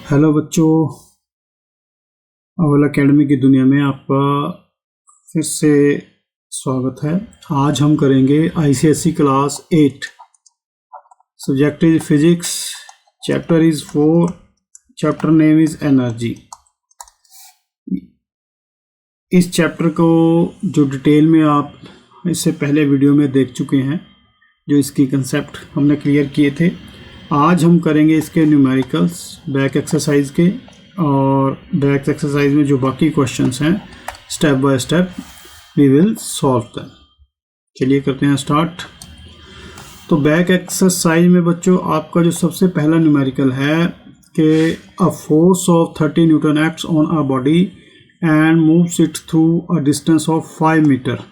Hello बच्चों, अव्वल academy की दुनिया में आपका फिर से स्वागत है। आज हम करेंगे ICSE class 8। Subject is physics, chapter is 4, chapter name is energy. इस चैप्टर को जो डिटेल में आप इससे पहले वीडियो में देख चुके हैं, जो इसकी कंसेप्ट हमने क्लियर किए थे। आज हम करेंगे इसके न्यूमेरिकल्स बैक एक्सरसाइज के, और बैक एक्सरसाइज में जो बाकी क्वेश्चंस हैं step by step we will solve them. चलिए करते हैं स्टार्ट। तो बैक एक्सरसाइज में बच्चों आपका जो सबसे पहला न्यूमेरिकल है कि a force of 30 newton acts on a body and moves it through a distance of 5 metre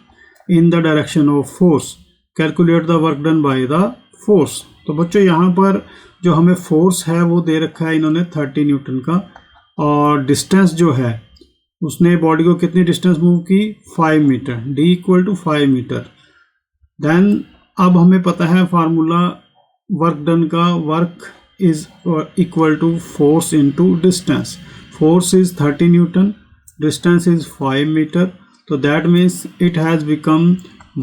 in the direction of force, calculate the work done by the force. तो बच्चों यहाँ पर जो हमें फोर्स है वो दे रखा है इन्होंने 30 न्यूटन का, और डिस्टेंस जो है उसने बॉडी को कितनी डिस्टेंस मूव की 5 metre, d equal to 5 metre. Then अब हमें पता है फार्मूला वर्क डन का, work is equal to force into distance. Force is 30 newton, distance is 5 metre, तो that means it has become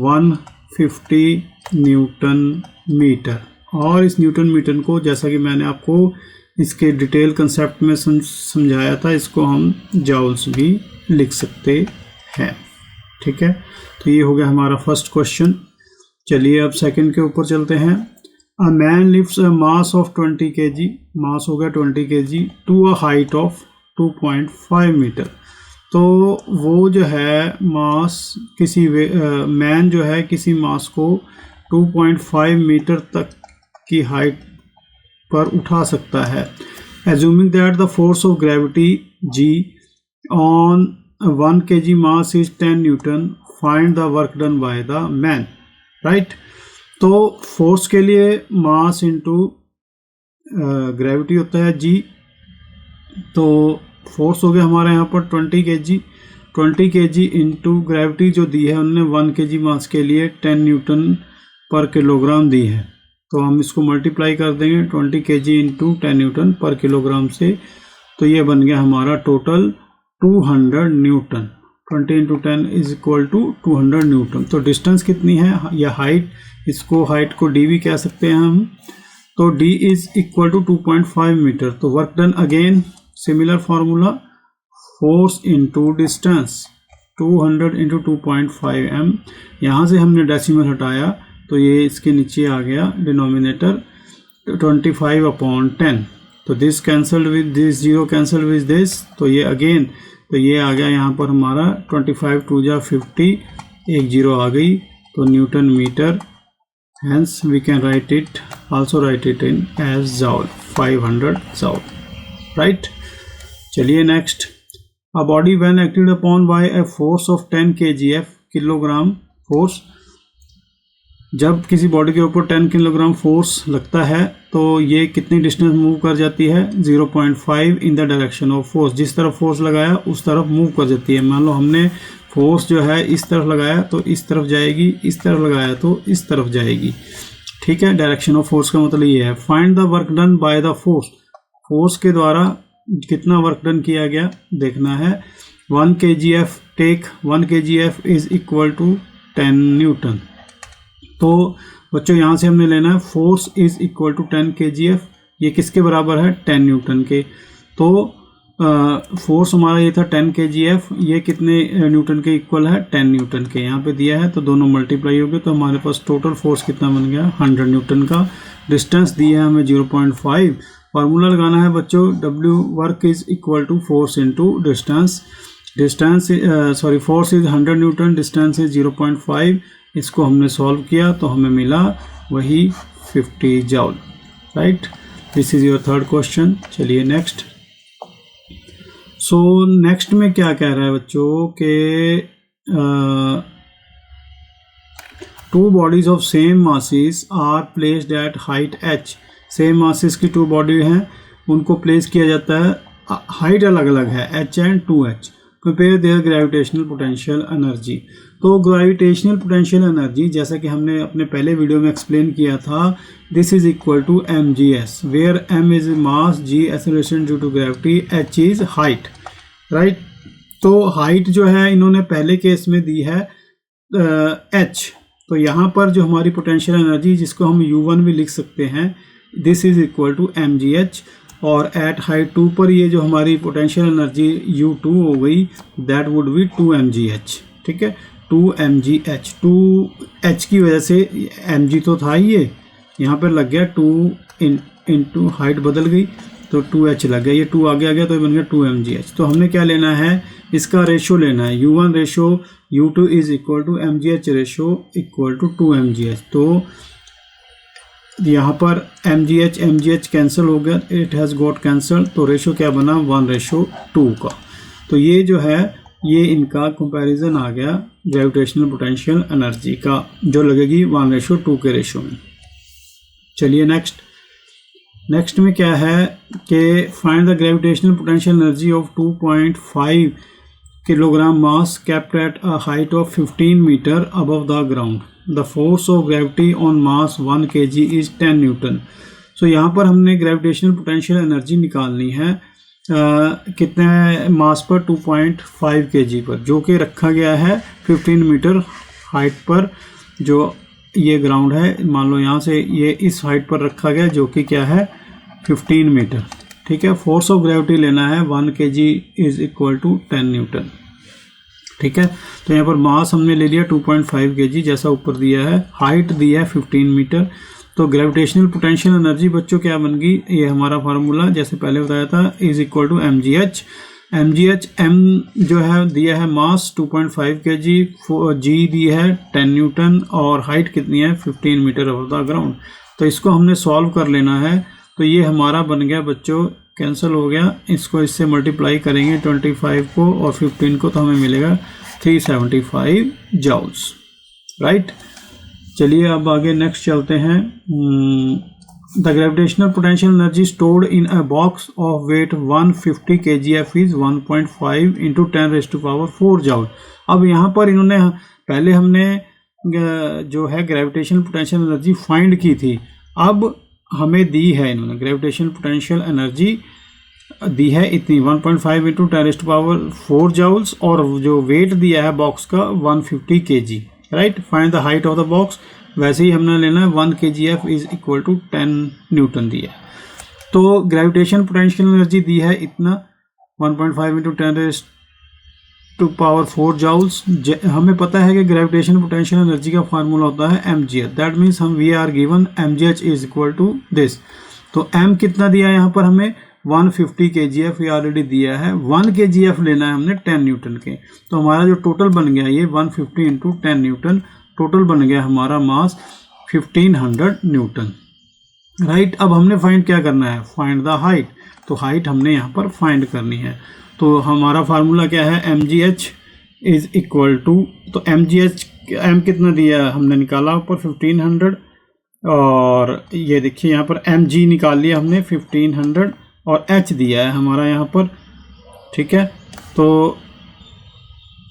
150 newton metre. और इस Newton metre को, जैसा कि मैंने आपको इसके डिटेल कंसेप्ट में समझाया था, इसको हम जाउल्स भी लिख सकते हैं। ठीक है, तो ये हो गया हमारा फर्स्ट क्वेश्चन। चलिए अब सेकंड के ऊपर चलते हैं। A man lifts a mass of 20 kg, mass हो गया 20 kg, to a height of 2.5 metre. तो वो जो है मास किसी मैन जो है किसी मास को 2.5 मीटर तक की हाइट पर उठा सकता है। Assuming that the force of gravity G on 1 kg mass is 10 Newton, find the work done by the man. Right, तो फोर्स के लिए मास इंटू ग्रेविटी होता है G। तो फोर्स हो गया हमारे यहाँ पर 20 kg इंटू ग्रेविटी जो दी है उन्होंने 1 kg मास के लिए 10 न्यूटन पर किलोग्राम दी है। तो हम इसको मल्टीप्लाई कर देंगे 20 kg into 10 newton per kilogram से, तो ये बन गया हमारा total 200 newton. 20 into 10 is equal to 200 newton. तो डिस्टेंस कितनी है या हाइट, इसको हाइट को d भी कह सकते हैं हम। तो d is equal to 2.5 metre. तो work done again similar formula, force into distance 200 into 2.5 m। यहाँ से हमने डेसिमल हटाया तो ये इसके नीचे आ गया डिनोमिनेटर 25/10। तो this cancelled with this, zero cancel with this, तो ये अगेन, तो ये आ गया यहाँ पर हमारा 25 2 जा 50, एक जीरो आ गई, तो newton metre. Hence we can write it, also write it in as joule, 500 joule. Right, चलिए next. A body when acted upon by a force of 10 kgf, kilogram force, जब किसी बॉडी के ऊपर 10 किलोग्राम फोर्स लगता है तो ये कितनी डिस्टेंस मूव कर जाती है 0.5 इन द डायरेक्शन ऑफ फोर्स। जिस तरफ फोर्स लगाया उस तरफ मूव कर जाती है। मान लो हमने फोर्स जो है इस तरफ लगाया तो इस तरफ जाएगी, इस तरफ लगाया तो इस तरफ जाएगी। ठीक है, डायरेक्शन ऑफ फोर्स का मतलब ये है। Find the work done by the force, force के द्वारा कितना वर्क डन किया गया देखना है। 1 kgf, take 1 kgf is equal to 10 newton. तो बच्चों यहाँ से हमने लेना है force is equal to 10 kgf, ये किसके बराबर है 10 न्यूटन के। तो फोर्स हमारा ये था 10 kgf, ये कितने न्यूटन के इक्वल है 10 न्यूटन के, यहाँ पे दिया है तो दोनों मल्टीप्लाई हो गए, तो हमारे पास टोटल फोर्स कितना बन गया 100 न्यूटन का। डिस्टेंस दिया है हमें 0.5। फार्मूला लगाना है बच्चों, W work is equal to force into distance. Distance sorry force is 100 newton, distance is 0.5। इसको हमने सॉल्व किया तो हमें मिला वही 50 joule. Right, this is your third question. चलिए नेक्स्ट। सो नेक्स्ट में क्या कह रहा है बच्चों के two bodies of same masses are placed at height h। Same masses की टू बॉडी हैं, उनको प्लेस किया जाता है, हाइट अलग अलग है h and 2h। Compare there gravitational potential energy. तो ग्रेविटेशनल पोटेंशियल एनर्जी जैसा कि हमने अपने पहले वीडियो में एक्सप्लेन किया था, this is equal to mgs, where m is mass, g acceleration due to gravity, h is height, right. तो हाइट जो है इन्होंने पहले केस में दी है h, तो यहाँ पर जो हमारी पोटेंशियल एनर्जी जिसको हम u1 भी लिख सकते हैं, this is equal to mgh, और एट हाइट 2 पर ये जो हमारी पोटेंशियल एनर्जी u2 हो गई, दैट वुड बी 2 mgh, ठीक है, 2 mgh। 2h की वजह से mg तो था ही, ये यहाँ पर लग गया 2 इंटू हाइट बदल गई तो 2h लग गया, ये 2 आगे आ गया तो ये बन गया 2 mgh। तो हमने क्या लेना है, इसका रेशो लेना है, u1 ratio u2 is equal to mgh ratio equal to 2 mgh। तो यहाँ पर mgh कैंसिल हो गया, इट हैज़ गॉट कैंसल, तो रेशो क्या बना 1:2 का। तो ये जो है ये इनका कंपैरिजन आ गया ग्रेविटेशनल पोटेंशियल एनर्जी का, जो लगेगी 1:2 के रेशो में। चलिए नेक्स्ट में क्या है कि find the gravitational potential energy of 2.5 kilogram mass kept at a height of 15 metre above the ground, the force of gravity on mass 1 kg is 10 newton. So यहाँ पर हमने ग्रेविटेशनल पोटेंशियल एनर्जी निकालनी है कितने मास पर, 2.5 kg पर, जो कि रखा गया है 15 मीटर हाइट पर, जो ये ग्राउंड है, मान लो यहाँ से ये इस हाइट पर रखा गया, जो कि क्या है 15 मीटर, ठीक है। फोर्स ऑफ ग्रेविटी लेना है 1 kg is equal to 10 newton, ठीक है। तो यहाँ पर मास हमने ले लिया 2.5 kg जैसा ऊपर दिया है, हाइट दी है 15 मीटर। तो ग्रेविटेशनल पोटेंशियल एनर्जी बच्चों क्या बन गई, ये हमारा फार्मूला जैसे पहले बताया था, is equal to mgh। m जो है दिया है मास 2.5 kg, g दी है 10 न्यूटन, और हाइट कितनी है 15 मीटर अबव द ग्राउंड। तो इसको हमने सॉल्व कर लेना है। तो ये हमारा बन गया बच्चों, कैंसिल हो गया, इसको इससे मल्टीप्लाई करेंगे 25 को और 15 को, तो हमें मिलेगा 375 जूल्स, राइट। चलिए अब आगे नेक्स्ट चलते हैं। The gravitational potential energy stored in a box of weight 150 kgf is 1.5 into 10⁴ joule. अब यहाँ पर इन्होंने पहले हमने जो है ग्रेविटेशनल पोटेंशियल एनर्जी फाइंड की थी, अब हमें दी है इन्होंने ग्रेविटेशनल पोटेंशियल एनर्जी दी है इतनी 1.5 इंटू 10⁴ जूल्स, और जो वेट दिया है बॉक्स का 150 kg, right. Find the height of the box, वैसे ही हमने लेना है 1 kgf is equal to 10 newton दिया है। तो ग्रेविटेशन पोटेंशियल एनर्जी दी है इतना 1.5 इंटू 10⁴ जूल्स। हमें पता है कि ग्रेविटेशन पोटेंशियल एनर्जी का फार्मूला होता है mgh, दैट मीन्स हम we are given mgh is equal to this. तो m कितना दिया है यहाँ पर हमें 150 kgf, ये ऑलरेडी दिया है, 1 kgf लेना है हमने 10 न्यूटन के। तो हमारा जो टोटल बन गया ये 150 इंटू 10 न्यूटन, टोटल बन गया हमारा मास 1500 न्यूटन, राइट। अब हमने फाइंड क्या करना है, फाइंड द हाइट। तो हाइट हमने यहाँ पर फाइंड करनी है। तो हमारा फार्मूला क्या है, mgh इज इक्वल टू, तो mgh m कितना दिया हमने निकाला ऊपर 1500, और ये देखिए यहाँ पर mg निकाल लिया हमने 1500, और h दिया है हमारा यहाँ पर, ठीक है। तो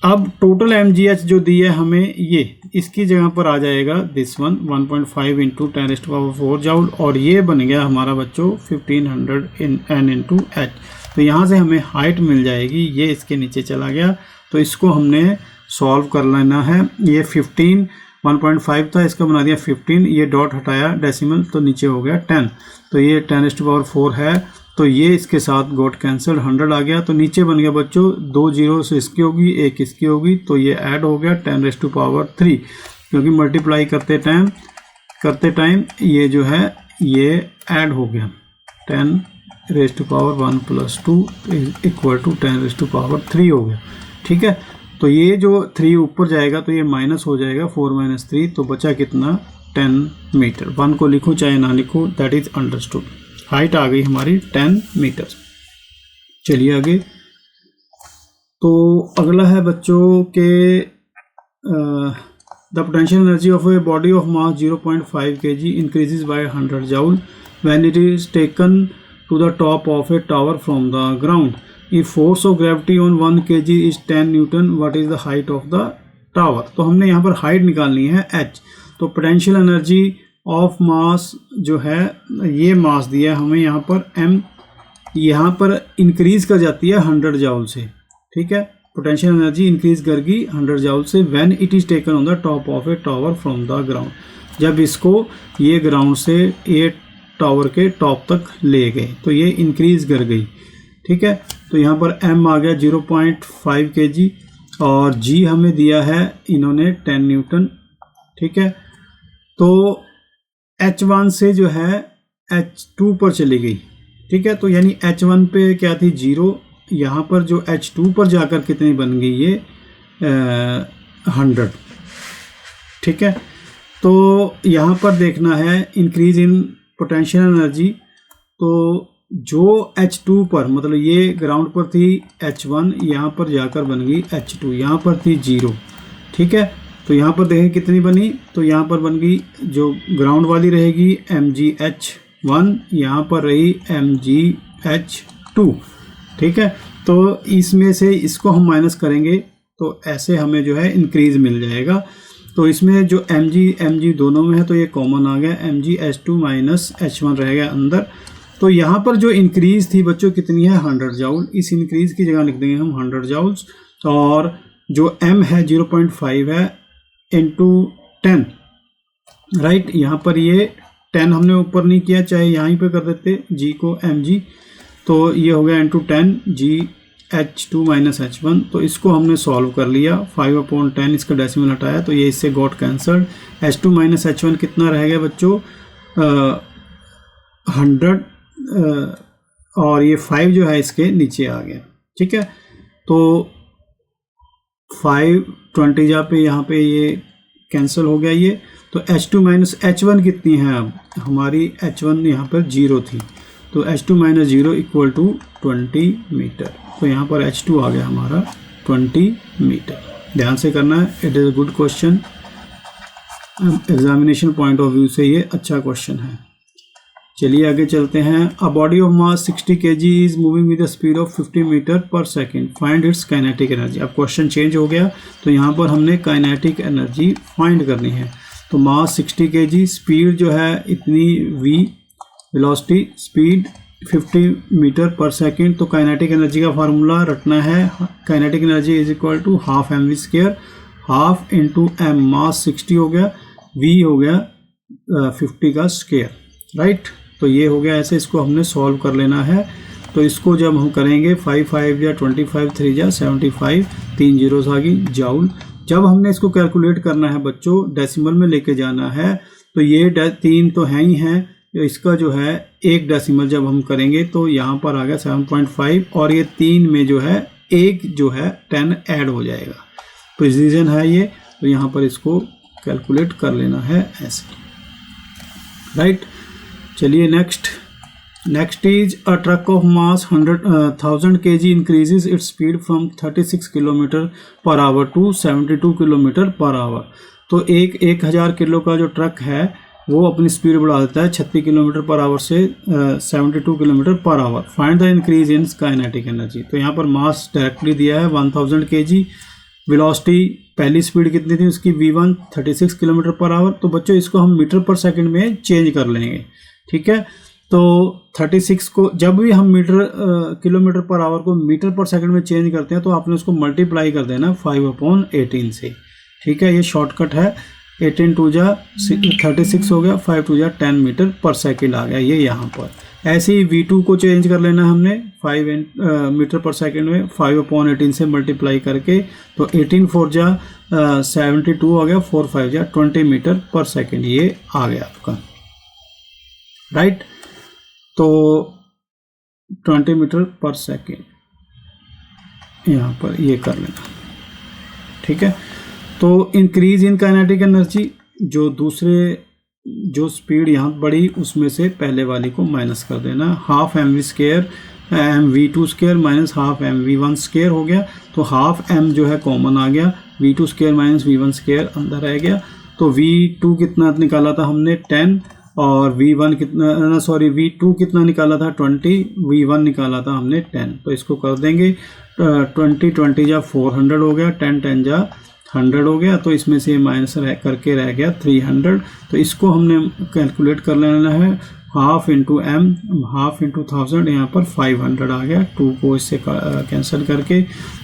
अब टोटल mgh जो दिया है हमें, ये इसकी जगह पर आ जाएगा दिस वन 1.5 इंटू 10⁴ जूल, और ये बन गया हमारा बच्चों 1500 n इंटू h। तो यहाँ से हमें हाइट मिल जाएगी, ये इसके नीचे चला गया, तो इसको हमने सॉल्व कर लेना है। ये 15 1.5 था, इसका बना दिया 15, ये डॉट हटाया डेसिमल, तो नीचे हो गया 10, तो ये 10⁴ है, तो ये इसके साथ गॉट कैंसिल 100 आ गया। तो नीचे बन गया बच्चों 2 जीरो से इसकी होगी, एक इसकी होगी, तो ये ऐड हो गया 10⁻3, क्योंकि मल्टीप्लाई करते टाइम ये जो है ये ऐड हो गया 10⁻1 + 2 इक्वल टू 10⁻3 हो गया, ठीक है। तो ये जो 3 ऊपर जाएगा तो ये माइनस हो जाएगा 4 - 3, तो बचा कितना 10 मीटर। 1 को लिखूँ चाहे ना लिखूँ, दैट इज अंडरस्टूड। हाइट आ गई हमारी 10 मीटर। चलिए आगे। तो अगला है बच्चों के the potential energy of a body of mass 0.5 kg increases by 100 joule when it is taken to the top of a tower from the ground. If force of gravity on 1 kg is 10 newton, what is the height of the tower. तो हमने यहाँ पर height निकालनी है h। तो potential energy of mass जो है, ये मास दिया है हमें यहाँ पर m, यहाँ पर इंक्रीज कर जाती है 100 जाउल से, ठीक है। पोटेंशियल एनर्जी इंक्रीज करगी 100 जाउल से when it is taken on the top of a tower from the ground, जब इसको ये ग्राउंड से ये टावर के टॉप तक ले गए तो ये इंक्रीज कर गई, ठीक है। तो यहाँ पर m आ गया 0.5 kg और g हमें दिया है इन्होंने 10 न्यूटन, ठीक है। तो h1 से जो है h2 पर चली गई, ठीक है। तो यानी h1 पे क्या थी 0, यहाँ पर जो h2 पर जाकर कितनी बन गई ये 100, ठीक है। तो यहाँ पर देखना है इंक्रीज इन पोटेंशियल एनर्जी। तो जो h2 पर, मतलब ये ग्राउंड पर थी h1, यहाँ पर जाकर बन गई h2, यहाँ पर थी 0, ठीक है। तो यहाँ पर देखें कितनी बनी, तो यहाँ पर बन गई जो ग्राउंड वाली रहेगी mgh1, यहाँ पर रही mgh2, ठीक है। तो इसमें से इसको हम माइनस करेंगे तो ऐसे हमें जो है इंक्रीज मिल जाएगा। तो इसमें जो mg दोनों में है तो ये कॉमन आ गया, mgh2 माइनस h1 रहेगा अंदर। तो यहाँ पर जो इंक्रीज थी बच्चों कितनी है 100 जाउल, इस इंक्रीज की जगह लिख देंगे हम 100 जाउल्स, और जो m है 0.5 है इंटू 10, राइट। यहाँ पर ये 10 हमने ऊपर नहीं किया, चाहे यहाँ पे कर देते g को mg, तो ये हो गया इंटू 10 gh2 माइनस h1। तो इसको हमने सॉल्व कर लिया, 5/10 इसका डेसिमल हटाया तो ये इससे got cancelled. h2 minus h1 कितना रह गया बच्चों 100, और ये 5 जो है इसके नीचे आ गया, ठीक है। तो 5 जहाँ पे यहाँ पे ये कैंसिल हो गया ये। तो h2 माइनस h1 कितनी है, अब हमारी h1 यहाँ पर 0 थी, तो h2 minus 0 equal to 20 metre. तो यहाँ पर h2 आ गया हमारा 20 मीटर। ध्यान से करना है, it is a good question, examination point of view से ये अच्छा क्वेश्चन है। चलिए आगे चलते हैं। A body of mass 60 kg is moving with the speed of 50 metre पर second, find its kinetic energy. अब क्वेश्चन चेंज हो गया, तो यहाँ पर हमने काइनेटिक एनर्जी फाइंड करनी है। तो मास 60 kg, स्पीड जो है इतनी v, वेलोसिटी स्पीड 50 मीटर पर सेकेंड। तो काइनेटिक एनर्जी का फार्मूला रटना है, kinetic energy is equal to half mv square, half into m, mass 60 हो गया, v हो गया 50 का स्क्वायर, राइट। तो ये हो गया, ऐसे इसको हमने सॉल्व कर लेना है। तो इसको जब हम करेंगे 5 5 या 25, 3 या 75, 3 जीरोस आ गई जाउल। जब हमने इसको कैलकुलेट करना है बच्चों, डेसिमल में लेके जाना है, तो ये 3 तो हैं ही हैं, इसका जो है एक डेसिमल जब हम करेंगे तो यहाँ पर आ गया 7.5, और ये 3 में जो है एक जो है 10 ऐड हो जाएगा, प्रिसीजन है ये। तो यहाँ पर इसको कैलकुलेट कर लेना है ऐसे, राइट। चलिए next is a truck of mass 1000 kg increases its speed from 36 kilometre पर आवर टू 72 किलोमीटर पर आवर। तो 1000 किलो का जो ट्रक है वो अपनी स्पीड बढ़ा देता है 36 किलोमीटर पर आवर से 72 किलोमीटर पर our. Find the increase in kinetic energy. तो यहाँ पर मास डायरेक्टली दिया है 1000 kg, वेलोसिटी पहली स्पीड कितनी थी उसकी v1 36 किलोमीटर पर आवर। तो बच्चों इसको हम मीटर पर सेकंड में चेंज कर लेंगे, ठीक है। तो 36 को जब भी हम किलोमीटर पर आवर को मीटर पर सेकंड में चेंज करते हैं तो आपने उसको मल्टीप्लाई कर देना 5/18 से, ठीक है। ये शॉर्टकट है, 18 2 जा 36 हो गया, 5 2 जा 10 मीटर पर सेकंड आ गया ये यहाँ पर। ऐसे ही v2 को चेंज कर लेना हमने 5 मीटर पर सेकंड में 5/18 से मल्टीप्लाई करके। तो 18 4 जा 72 हो गया, 4 5 जा 20 मीटर पर सेकंड ये आ गया आपका, राइट। तो 20 मीटर पर सेकंड यहाँ पर ये कर लेना, ठीक है। तो इंक्रीज इन काइनेटिक एनर्जी, जो स्पीड यहाँ बढ़ी उसमें से पहले वाली को माइनस कर देना, half mv square mv2 square minus half mv1 square हो गया। तो हाफ m जो है कॉमन आ गया, v2 square minus v1 square अंदर रह गया। तो v2 कितना निकाला था हमने 10, और V1 कितना, सॉरी V2 कितना निकाला था 20, V1 निकाला था हमने 10। तो इसको कर देंगे 20 जा 400 हो गया, 10 जा 100 हो गया। तो इसमें से माइनस करके रह गया 300। तो इसको हमने कैलकुलेट कर लेना है, half into m, half into 1000, यहाँ पर 500 आ गया, 2 को इससे कैंसिल करके।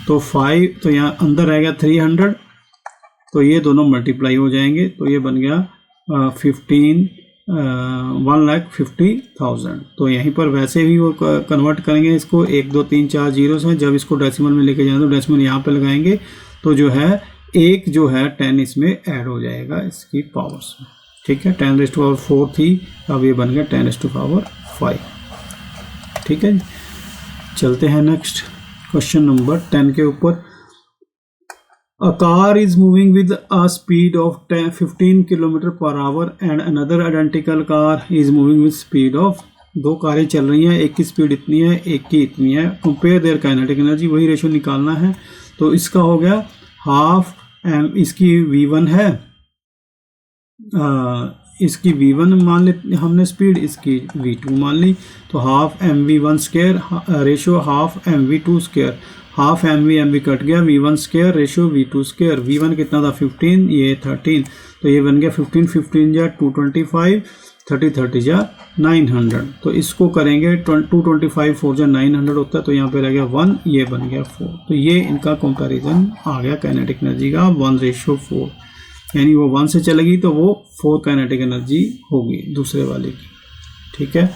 तो 5, तो यहाँ अंदर रह गया 300, तो ये दोनों मल्टीप्लाई हो जाएंगे। तो ये बन गया 1,50,000। तो यहीं पर वैसे भी वो कन्वर्ट करेंगे इसको, 1 2 3 4 जीरो हैं। जब इसको डेसिमल में लेके जाएं तो डेसिमल यहाँ पे लगाएंगे, तो जो है 1 जो है 10 इसमें ऐड हो जाएगा इसकी पावर्स में। ठीक है, 10⁴ थी, अब ये बन गया 10⁵ ठीक है। चलते हैं नेक्स्ट क्वेश्चन नंबर 10 के ऊपर। A car is moving with a speed of 15 km/h and another identical car is moving with speed of, दो कारें चल रही हैं, एक की स्पीड इतनी है, एक की इतनी है। कंपेयर देयर काइनेटिक एनर्जी, वही रेशियो निकालना है। तो इसका हो गया हाफ m, इसकी V1 है, इसकी V1 मान ली हमने स्पीड, इसकी V2 मान ली। तो half mv1 square ratio half mv2 square, half mv cut गया, v1 square ratio v2 square. v1 कितना था 15, ये 13, तो ये बन गया 15 जा 225, 30 जा 900। तो इसको करेंगे 225 4 जा 900 होता है, तो यहाँ पे रह गया 1, ये बन गया 4। तो ये इनका कंपैरिजन आ गया काइनेटिक एनर्जी का 1:4, यानी वो 1 से चलेगी तो वो 4 काइनेटिक एनर्जी होगी दूसरे वाले की। ठीक है,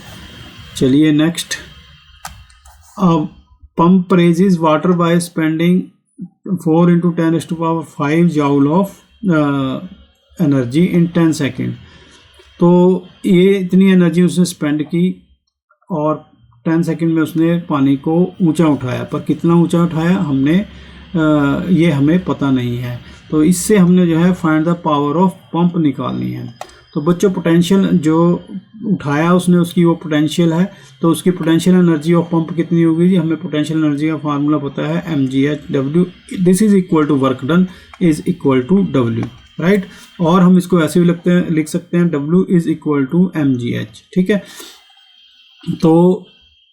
चलिए नेक्स्ट। अब pump raises water by spending 4 × 10⁵ joule of energy in 10 second. तो ये इतनी एनर्जी उसने स्पेंड की और 10 सेकेंड में उसने पानी को ऊंचा उठाया, पर कितना ऊंचा उठाया हमने ये हमें पता नहीं है। तो इससे हमने जो है find the power of pump निकालनी है। तो बच्चों पोटेंशियल जो उठाया उसने, उसकी वो पोटेंशियल है, तो उसकी पोटेंशियल एनर्जी ऑफ पंप कितनी होगी जी? हमें पोटेंशियल एनर्जी का फार्मूला पता है mgh, this is equal to work done is equal to W, right. और हम इसको ऐसे भी लिख सकते हैं W is equal to mgh। ठीक है, तो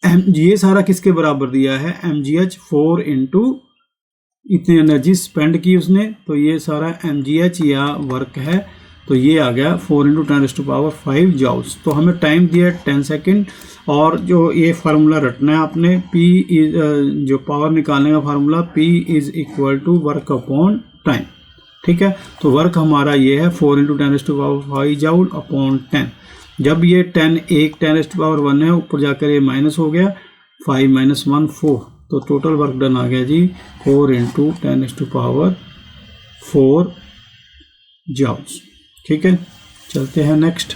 ये सारा किसके बराबर दिया है? mgh 4 × इतनी एनर्जी स्पेंड की उसने, तो ये सारा mgh या वर्क है, तो ये आ गया 4 × 10⁵ जूल्स। तो हमें टाइम दिया 10 सेकेंड, और जो ये फार्मूला रटना है आपने, P इज जो पावर निकालने का formula P is equal to work upon time. ठीक है, तो वर्क हमारा ये है 4 × 10⁵ जूल अपॉन 10। जब ये 10 एक 10⁻1 है, ऊपर जाकर ये माइनस हो गया, 5 - 1 4, तो टोटल वर्क डन आ गया जी 4 × 10⁴ जूल्स। ठीक है, चलते हैं नेक्स्ट।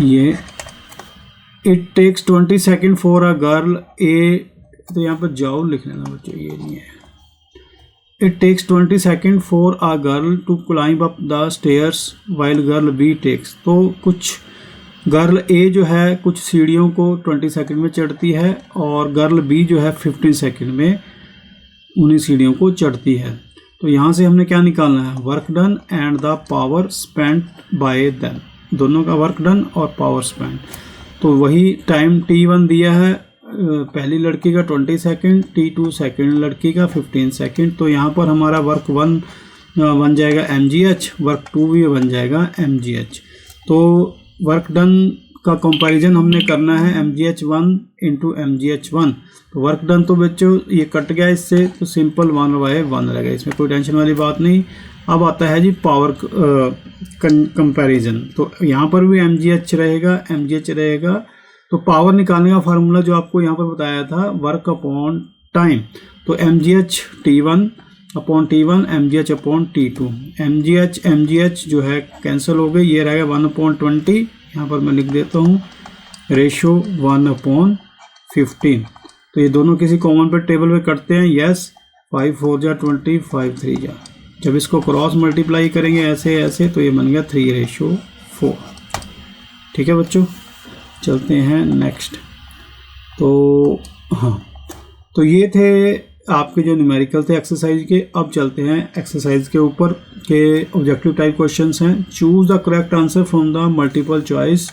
ये it takes 20 second for a girl A, तो यहाँ पर जूल लिख लेना बच्चों, ये नहीं है। It takes 20 second for a girl to climb up the stairs while girl B takes. तो कुछ गर्ल ए जो है कुछ सीढ़ियों को 20 सेकेंड में चढ़ती है, और गर्ल बी जो है 15 सेकेंड में उन्हीं सीढ़ियों को चढ़ती है। तो यहाँ से हमने क्या निकालना है? Work done and the power spent bye them, दोनों का वर्क डन और पावर स्पेंट। तो वही टाइम T1 दिया है पहली लड़की का 20 सेकेंड, T2 सेकेंड लड़की का 15 सेकेंड। तो यहाँ पर हमारा वर्क 1 बन जाएगा mgh, वर्क 2 भी बन जाएगा mgh। तो वर्क डन का कंपैरिजन हमने करना है mgh1 × mgh1। तो वर्क डन तो बच्चों ये कट गया इससे, तो सिंपल 1/1 रहेगा, इसमें कोई टेंशन वाली बात नहीं। अब आता है जी पावर कंपैरिजन। तो यहाँ पर भी mgh रहेगा। तो पावर निकालने का फार्मूला जो आपको यहाँ पर बताया था, वर्क अपॉन टाइम। तो mgh T1 upon T1, mgh upon T2। mgh जो है कैंसिल हो गई, ये रहेगा 1/20। यहाँ पर मैं लिख देता हूँ रेशो 1/15। तो ये दोनों किसी कॉमन पे टेबल पे कटते हैं, यस। 5 4 जा 20, 5 3 जा, जब इसको क्रॉस मल्टीप्लाई करेंगे ऐसे तो ये बन गया 3:4। ठीक है बच्चों, चलते हैं नेक्स्ट। तो हाँ, तो ये थे आपके जो न्यूमेरिकल थे एक्सरसाइज के। अब चलते हैं एक्सरसाइज के ऊपर। के ऑब्जेक्टिव टाइप क्वेश्चंस हैं। Choose the correct answer from the multiple choice.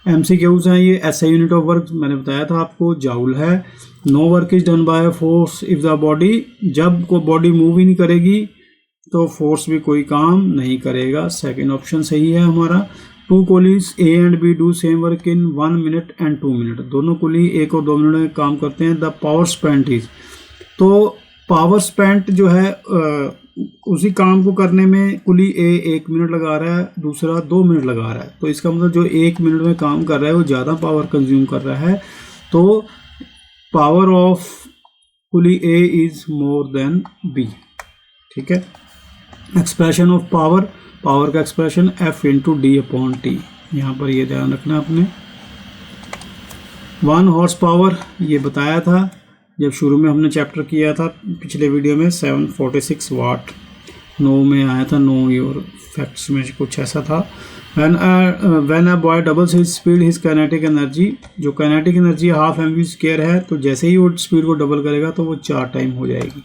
MCQs हैं ये। SI यूनिट ऑफ वर्क मैंने बताया था आपको, जाउल है। No work is done by force if the body, जब कोई बॉडी मूव ही नहीं करेगी तो फोर्स भी कोई काम नहीं करेगा। सेकेंड ऑप्शन सही है हमारा। Two coolies A and B do same work in 1 minute and 2 minute, दोनों कोली 1 और 2 मिनट में काम करते हैं। द पावर स्पेंट इज, तो पावर स्पेंट जो है उसी काम को करने में कुली A 1 मिनट लगा रहा है, दूसरा 2 मिनट लगा रहा है, तो इसका मतलब जो 1 मिनट में काम कर रहा है वो ज़्यादा पावर कंज्यूम कर रहा है, तो पावर ऑफ कुली A is more than B। ठीक है। एक्सप्रेशन ऑफ पावर, पावर का एक्सप्रेशन F इंटू D/T, यहाँ पर ये ध्यान रखना आपने। 1 हॉर्स पावर ये बताया था जब शुरू में हमने चैप्टर किया था पिछले वीडियो में, 746 वाट 9 में आया था, 9 योर फैक्ट्स में कुछ ऐसा था। When a boy doubles his speed his kinetic energy, जो काइनेटिक एनर्जी हाफ mv² है, तो जैसे ही वो स्पीड को डबल करेगा तो वो 4 टाइम हो जाएगी।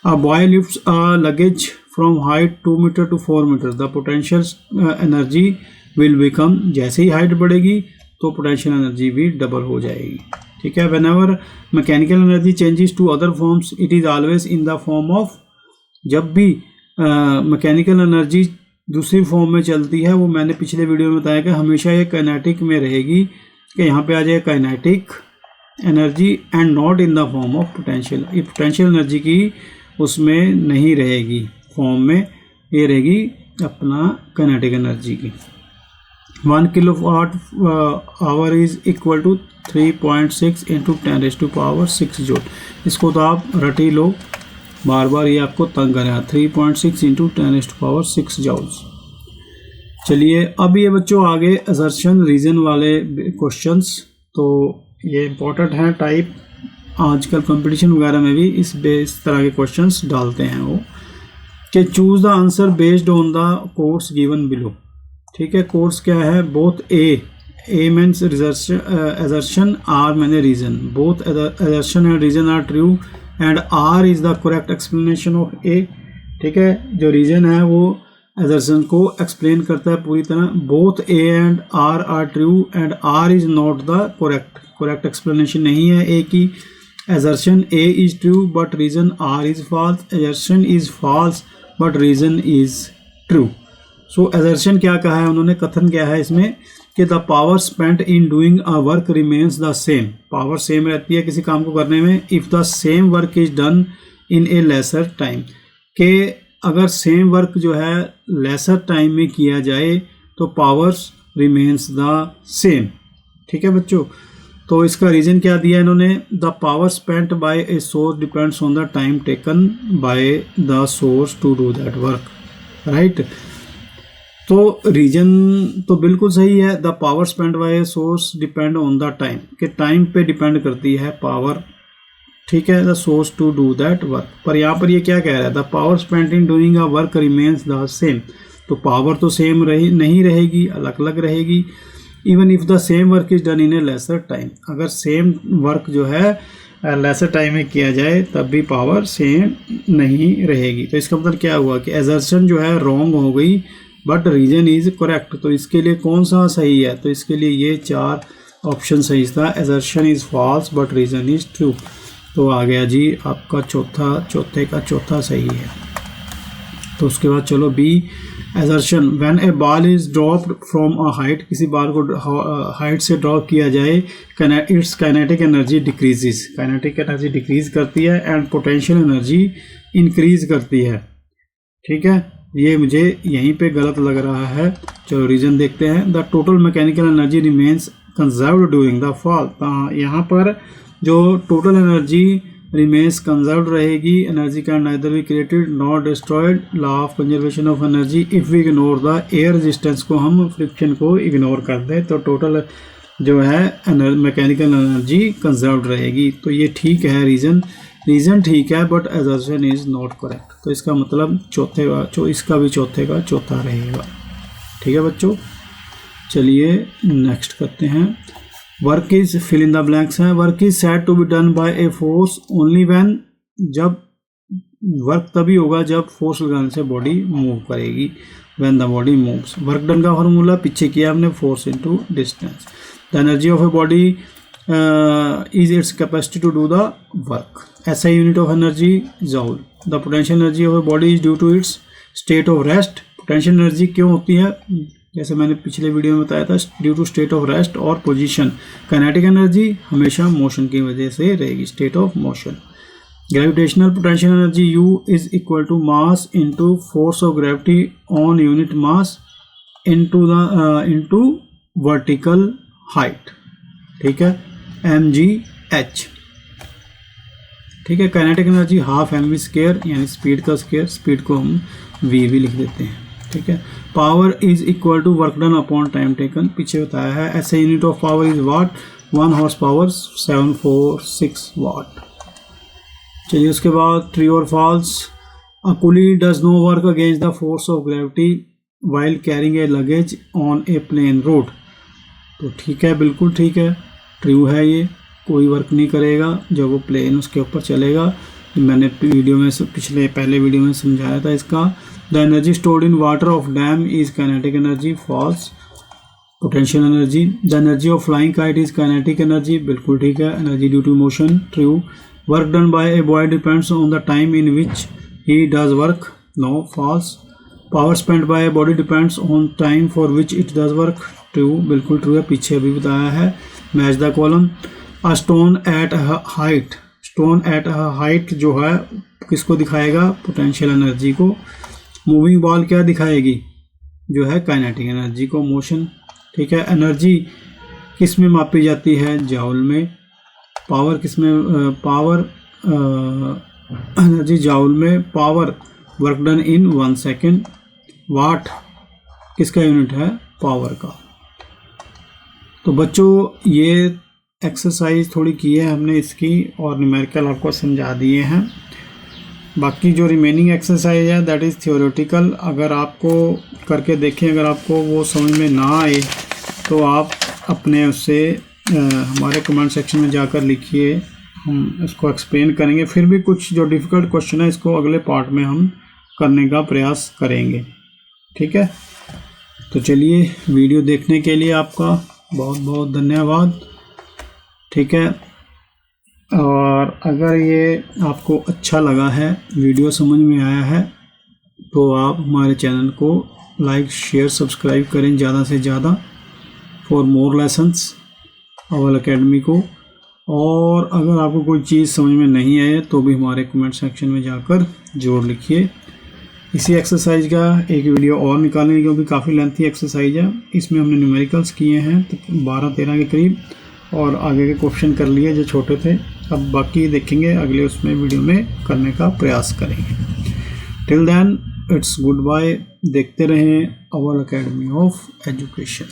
A boy lifts a luggage from height 2 metre to 4 metre, the potential energy will become, जैसे ही हाइट बढ़ेगी तो पोटेंशियल एनर्जी भी डबल हो जाएगी। ठीक है। Whenever mechanical energy changes to other forms it is always in the form of, जब भी मैकेनिकल एनर्जी दूसरी फॉर्म में चलती है, वो मैंने पिछले वीडियो में बताया कि हमेशा ये काइनेटिक में रहेगी, कि यहाँ पे आ जाए kinetic energy and not in the form of potential, ये पोटेंशियल एनर्जी की उसमें नहीं रहेगी फॉर्म में, ये रहेगी अपना काइनेटिक एनर्जी की। 1 kilowatt hour is equal to 3.6 into 10⁻6 joule. इसको तो आप रट ही लो, बार बार ये आपको तंग करेगा। 3.6 इंटू 10⁻6 जूल्स। चलिए अब ये बच्चों आगे असर्शन रीजन वाले क्वेश्चंस, तो ये इंपॉर्टेंट हैं टाइप, आजकल कंपटीशन वगैरह में भी इस तरह के क्वेश्चंस डालते हैं वो, कि choose the answer based on the course given below. ठीक है। कोर्स क्या है? Both A means assertion, R मैंने reason, both assertion and reason are true and R is the correct explanation of A। ठीक है। जो रीजन है वो assertion को एक्सप्लेन करता है पूरी तरह। Both A and R are true and R is not the correct explanation नहीं है A की। assertion A is true but reason R is false, assertion is false but reason is true। so assertion क्या कहा है उन्होंने, कथन क्या है इसमें, कि the power spent in doing a work remains the same, power same रहती है किसी काम को करने में, if the same work is done in a lesser time, कि अगर सेम वर्क जो है लेसर टाइम में किया जाए तो पावर्स रिमेन्स द सेम। ठीक है बच्चों। तो इसका रीज़न क्या दिया इन्होंने, the power spent by a source depends on the time taken by the source to do that work. Right. तो रीजन तो बिल्कुल सही है, the power spent by a source depend on the time, कि time पे depend करती है power. ठीक है। The source to do that work, पर यहाँ पर ये क्या कह रहा है, the power spent in doing a work remains the same, तो पावर तो सेम नहीं रहेगी, अलग अलग रहेगी। Even if the same work is done in A lesser time, अगर सेम वर्क जो है लेसर टाइम में किया जाए तब भी पावर सेम नहीं रहेगी। तो इसका मतलब क्या हुआ कि assertion जो है रॉन्ग हो गई बट रीजन इज करेक्ट। तो इसके लिए कौन सा सही है, तो इसके लिए ये 4 ऑप्शन सही था। assertion is false but reason is true. तो आ गया जी आपका चौथे का चौथा सही है। तो उसके बाद चलो B, assertion when a ball is dropped from a height, किसी बॉल को हाइट से ड्रॉप किया जाए, its kinetic energy decreases, kinetic energy decrease करती है एंड पोटेंशियल एनर्जी इंक्रीज करती है। ठीक है। ये मुझे यहीं पे गलत लग रहा है। चलो रीजन देखते हैं। The total mechanical energy remains conserved during the fall, यहाँ पर जो टोटल एनर्जी रिमेन्स कंजर्व्ड रहेगी, energy can neither be created not destroyed, law of conservation of energy if we ignore the air resistance को, हम friction को ignore कर दें तो टोटल जो है मैकेनिकल एनर्जी कंजर्व्ड रहेगी। तो ये ठीक है, रीजन ठीक है but assertion is not correct. तो इसका मतलब इसका भी चौथे का चौथा रहेगा। ठीक है बच्चों। चलिए नेक्स्ट करते हैं। Work is fill in the blanks है। Work is said to be done by a force only when, जब वर्क तभी होगा जब फोर्स लगाने से बॉडी मूव करेगी, when the body moves. Work done का फॉर्मूला पीछे किया हमने, force into distance. The energy of a body is its capacity to do the work. SI unit of energy joule. The potential energy of a body is due to its state of rest. Potential energy क्यों होती है, जैसे मैंने पिछले video में बताया था, due to state of rest और पोजीशन। काइनेटिक एनर्जी हमेशा मोशन की वजह से रहेगी, state of motion. Gravitational potential energy U is equal to mass into force of gravity on unit mass into vertical height, ठीक है, mgh, ठीक है। काइनेटिक एनर्जी हाफ mv स्क्वायर, यानी स्पीड का स्क्वायर, स्पीड को हम v भी लिख देते हैं, ठीक है। Power is equal to work done upon time taken, पीछे बताया है। SI unit of power is watt, 1 horse power 746 watt. चलिए उसके बाद ट्रू और फॉल्स। अ कुली does no work against the force of gravity while carrying a luggage on a plane road. तो ठीक है, बिल्कुल ठीक है, ट्रू है, ये कोई वर्क नहीं करेगा जब वो प्लेन उसके ऊपर चलेगा। मैंने वीडियो में पहले वीडियो में समझाया था इसका। The energy stored in water of dam is kinetic energy, false. Potential energy. The energy of flying kite is kinetic energy, बिल्कुल ठीक है, energy due to motion, true. Work done by a boy depends on the time in which he does work, no, false. Power spent by a body depends on time for which it does work, true, बिल्कुल true है, पीछे अभी बताया है। Match the column. A stone eight height, stone eight height जो है किसको दिखाएगा, पोटेंशियल एनर्जी को। मूविंग बॉल क्या दिखाएगी, जो है काइनेटिक एनर्जी को, मोशन, ठीक है। एनर्जी किस में मापी जाती है, जॉल में। पावर किस में, पावर एनर्जी जॉल में। Power work done in 1 second. Watt किसका यूनिट है, पावर का। तो बच्चों ये एक्सरसाइज थोड़ी की है हमने इसकी, और न्यूमेरिकल आपको समझा दिए हैं। बाकी जो रिमेनिंग एक्सरसाइज है दैट इज़ थियोरेटिकल। अगर आपको करके देखें, अगर आपको वो समझ में ना आए तो आप अपने उससे हमारे कमेंट सेक्शन में जाकर लिखिए, हम इसको एक्सप्लेन करेंगे। फिर भी कुछ जो डिफ़िकल्ट क्वेश्चन है इसको अगले पार्ट में हम करने का प्रयास करेंगे, ठीक है। तो चलिए, वीडियो देखने के लिए आपका बहुत बहुत धन्यवाद, ठीक है। और अगर ये आपको अच्छा लगा है, वीडियो समझ में आया है, तो आप हमारे चैनल को लाइक, शेयर, सब्सक्राइब करें ज़्यादा से ज़्यादा फॉर मोर लेसन्स अव्वल एकेडमी को। और अगर आपको कोई चीज़ समझ में नहीं आए तो भी हमारे कमेंट सेक्शन में जाकर जोड़ लिखिए। इसी एक्सरसाइज का एक वीडियो और निकालेंगे क्योंकि काफ़ी लेंथी एक्सरसाइज है। इसमें हमने न्यूमेरिकल्स किए हैं 12-13 के करीब, और आगे के क्वेश्चन कर लिए जो छोटे थे। अब बाकी देखेंगे अगले उसमें वीडियो में करने का प्रयास करेंगे। Till then it's good bye. देखते रहें अव्वल एकेडमी ऑफ एजुकेशन।